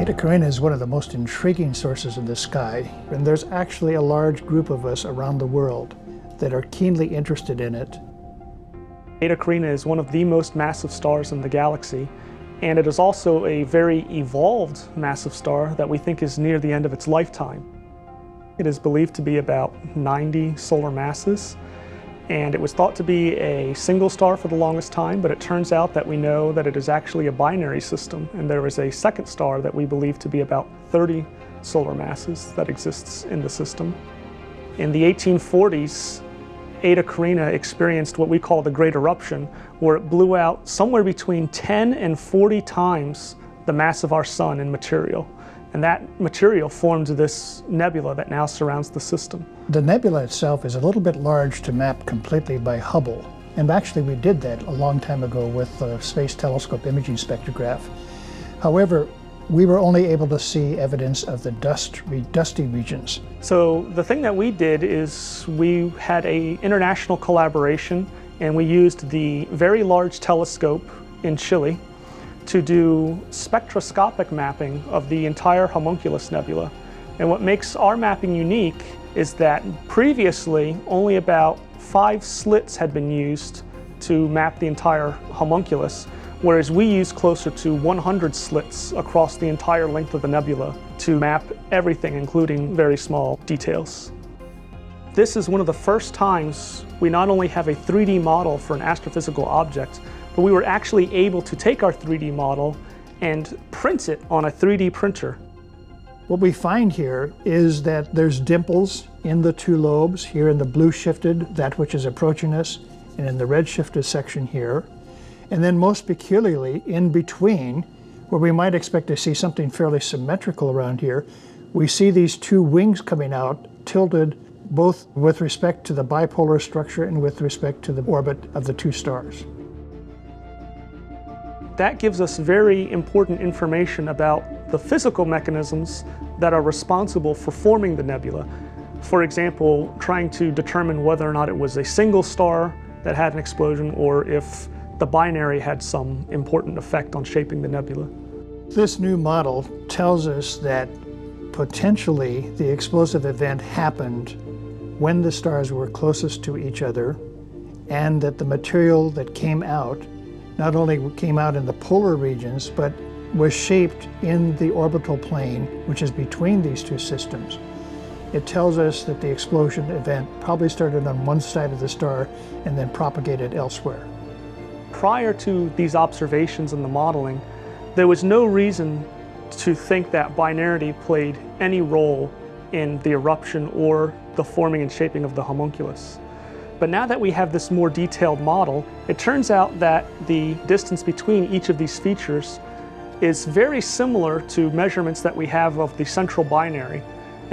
Eta Carinae is one of the most intriguing sources in the sky, and there's actually a large group of us around the world that are keenly interested in it. Eta Carinae is one of the most massive stars in the galaxy, and it is also a very evolved massive star that we think is near the end of its lifetime. It is believed to be about 90 solar masses, and it was thought to be a single star for the longest time, but it turns out that we know that it is actually a binary system, and there is a second star that we believe to be about 30 solar masses that exists in the system. In the 1840s, Eta Carinae experienced what we call the Great Eruption, where it blew out somewhere between 10 and 40 times the mass of our sun in material. And that material formed this nebula that now surrounds the system. The nebula itself is a little bit large to map completely by Hubble. And actually we did that a long time ago with the Space Telescope imaging spectrograph. However, we were only able to see evidence of the dusty regions. So the thing that we did is we had an international collaboration, and we used the Very Large Telescope in Chile to do spectroscopic mapping of the entire Homunculus Nebula. And what makes our mapping unique is that previously only about 5 slits had been used to map the entire homunculus, whereas we use closer to 100 slits across the entire length of the nebula to map everything, including very small details. This is one of the first times we not only have a 3D model for an astrophysical object, but we were actually able to take our 3D model and print it on a 3D printer. What we find here is that there's dimples in the 2 lobes, here in the blue shifted, that which is approaching us, and in the red shifted section here. And then most peculiarly, in between, where we might expect to see something fairly symmetrical around here, we see these 2 wings coming out, tilted both with respect to the bipolar structure and with respect to the orbit of the 2 stars. That gives us very important information about the physical mechanisms that are responsible for forming the nebula. For example, trying to determine whether or not it was a single star that had an explosion, or if the binary had some important effect on shaping the nebula. This new model tells us that potentially the explosive event happened when the stars were closest to each other, and that the material that came out not only came out in the polar regions, but was shaped in the orbital plane, which is between these 2 systems. It tells us that the explosion event probably started on one side of the star and then propagated elsewhere. Prior to these observations and the modeling, there was no reason to think that binarity played any role in the eruption or the forming and shaping of the homunculus. But now that we have this more detailed model, it turns out that the distance between each of these features is very similar to measurements that we have of the central binary.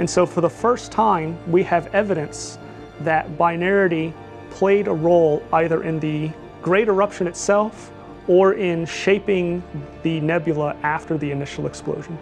And so for the first time, we have evidence that binarity played a role either in the Great Eruption itself or in shaping the nebula after the initial explosion.